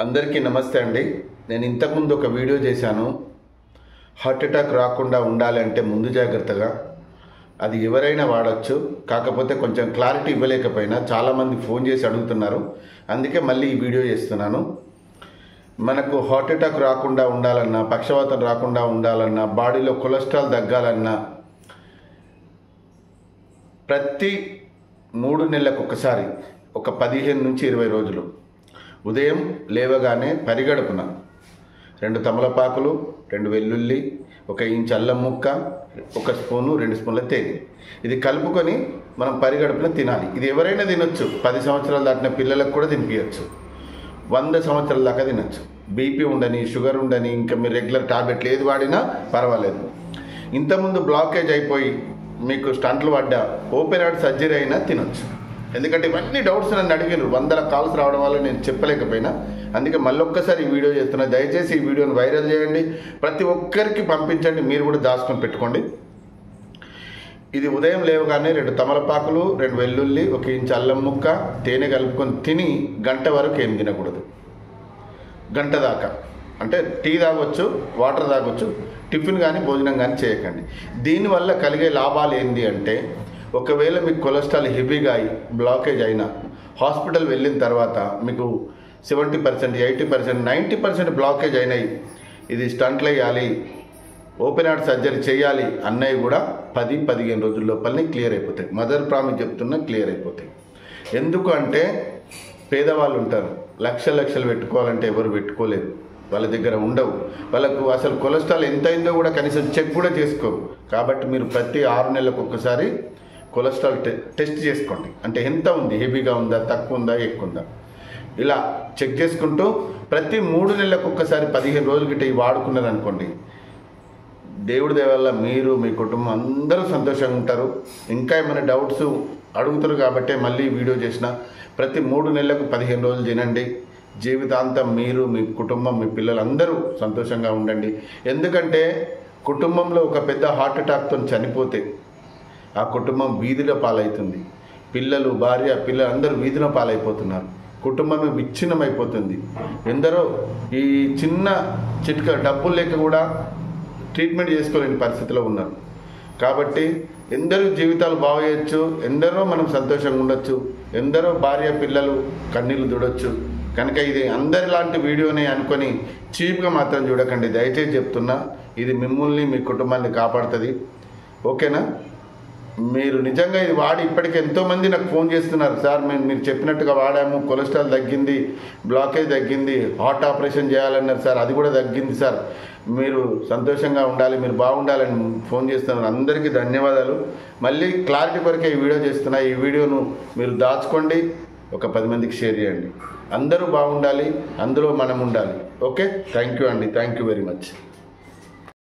అందరికీ నమస్తే అండి. నేను ఇంతకుముందు ఒక వీడియో చేశాను. హార్ట్ అటాక్ రాకుండా ఉండాలంటే ముందు జాగ్రత్తగా అది ఎవరైనా వాడచ్చు. కాకపోతే కొంచెం క్లారిటీ ఇవ్వలేకపోయినా చాలామంది ఫోన్ చేసి అడుగుతున్నారు, అందుకే మళ్ళీ ఈ వీడియో చేస్తున్నాను. మనకు హార్ట్ అటాక్ రాకుండా ఉండాలన్నా, పక్షవాతం రాకుండా ఉండాలన్నా, బాడీలో కొలెస్ట్రాల్ తగ్గాలన్నా ప్రతి 3 నెలలకు ఒకసారి ఒక 15 నుంచి 20 రోజులు ఉదయం లేవగానే పరిగడుపున 2 తమలపాకులు, 2 వెల్లుల్లి, 1 ఇంచు అల్లం ముక్క, 1 స్పూను 2 స్పూన్ల తేనె ఇది కలుపుకొని మనం పరిగడుపున తినాలి. ఇది ఎవరైనా తినొచ్చు. 10 సంవత్సరాలు దాటిన పిల్లలకు కూడా తినిపించచ్చు. 100 సంవత్సరాల దాకా తినచ్చు. బీపీ ఉండని, షుగర్ ఉండని, ఇంకా మీరు రెగ్యులర్ టాబ్లెట్లు ఏది వాడినా పర్వాలేదు. ఇంతకుముందు బ్లాకేజ్ అయిపోయి మీకు స్టంట్లు పడ్డా, ఓపెన్ హార్ట్ సర్జరీ అయినా తినొచ్చు. ఎందుకంటే ఇవన్నీ డౌట్స్ నన్ను అడిగినారు. 100 కాల్స్ రావడం వల్ల నేను చెప్పలేకపోయినా, అందుకే మళ్ళొక్కసారి ఈ వీడియో చేస్తున్నా. దయచేసి ఈ వీడియోని వైరల్ చేయండి, ప్రతి ఒక్కరికి పంపించండి, మీరు కూడా దాచుకొని పెట్టుకోండి. ఇది ఉదయం లేవగానే 2 తమలపాకులు, 2 వెల్లుల్లి, 1 ఇంచు అల్లం ముక్క, తేనె కలుపుకొని తిని గంట వరకు ఏం తినకూడదు. గంట దాకా అంటే టీ తాగొచ్చు, వాటర్ తాగొచ్చు, టిఫిన్ కానీ భోజనం కానీ చేయకండి. దీనివల్ల కలిగే లాభాలు ఏంటి అంటే, ఒకవేళ మీకు కొలెస్ట్రాల్ హెవీగా అయి బ్లాకేజ్ అయినా హాస్పిటల్ వెళ్ళిన తర్వాత మీకు 70%, 80%, 90% బ్లాకేజ్ అయినాయి, ఇది స్టంట్లు వేయాలి, ఓపెన్ హార్ట్ సర్జరీ చేయాలి అన్నవి కూడా 10-15 రోజుల లోపలనే క్లియర్ అయిపోతాయి. మదర్ ప్రామిస్ చెప్తున్నా, క్లియర్ అయిపోతాయి. ఎందుకు అంటే పేదవాళ్ళు ఉంటారు, లక్షలు పెట్టుకోవాలంటే ఎవరు పెట్టుకోలేరు, వాళ్ళ దగ్గర ఉండవు. వాళ్ళకు అసలు కొలెస్ట్రాల్ ఎంత అయిందో కూడా కనీసం చెక్ కూడా చేసుకోరు. కాబట్టి మీరు ప్రతి 6 నెలలకు ఒక్కసారి కొలెస్ట్రాల్ టెస్ట్ చేసుకోండి. అంటే ఎంత ఉంది, హెవీగా ఉందా, తక్కువ ఉందా, ఎక్కువ ఉందా, ఇలా చెక్ చేసుకుంటూ ప్రతి 3 నెలలకు ఒక్కసారి 15 రోజుల గిట్ట వాడుకున్నారనుకోండి, దేవుడి దయ వల్ల మీరు, మీ కుటుంబం అందరూ సంతోషంగా ఉంటారు. ఇంకా ఏమైనా డౌట్స్ అడుగుతారు కాబట్టి మళ్ళీ వీడియో చేసిన. ప్రతి 3 నెలలకు 15 రోజులు తినండి. జీవితాంతం మీరు, మీ కుటుంబం, మీ పిల్లలు అందరూ సంతోషంగా ఉండండి. ఎందుకంటే కుటుంబంలో ఒక పెద్ద హార్ట్ అటాక్తో చనిపోతే ఆ కుటుంబం వీధిలో పాలవుతుంది. పిల్లలు, భార్య, పిల్లలు అందరూ వీధిలో పాలైపోతున్నారు. కుటుంబమే విచ్ఛిన్నమైపోతుంది. ఎందరో ఈ చిన్న చిట్కా డబ్బులు లేక కూడా ట్రీట్మెంట్ చేసుకోలేని పరిస్థితిలో ఉన్నారు. కాబట్టి ఎందరో జీవితాలు బాగు చేయొచ్చు, ఎందరో మనం సంతోషంగా ఉండొచ్చు, ఎందరో భార్య పిల్లలు కన్నీళ్ళు దుడొచ్చు. కనుక ఇది అందరిలాంటి వీడియోనే అనుకొని చీప్గా మాత్రం చూడకండి. దయచేసి చెప్తున్నా, ఇది మిమ్మల్ని, మీ కుటుంబాన్ని కాపాడుతుంది. ఓకేనా? మీరు నిజంగా ఇది వాడి ఇప్పటికీ ఎంతోమంది నాకు ఫోన్ చేస్తున్నారు, సార్ మేము మీరు చెప్పినట్టుగా వాడాము, కొలెస్ట్రాల్ తగ్గింది, బ్లాకేజ్ తగ్గింది, హార్ట్ ఆపరేషన్ చేయాలన్నారు సార్, అది కూడా తగ్గింది సార్, మీరు సంతోషంగా ఉండాలి, మీరు బాగుండాలని ఫోన్ చేస్తున్నారు. అందరికీ ధన్యవాదాలు. మళ్ళీ క్లారిటీ కొరకే ఈ వీడియో చేస్తున్నా. ఈ వీడియోను మీరు దాచుకోండి, ఒక 10 మందికి షేర్ చేయండి. అందరూ బాగుండాలి, అందులో మనం ఉండాలి. ఓకే, థ్యాంక్ యూ అండి, థ్యాంక్ యూ వెరీ మచ్.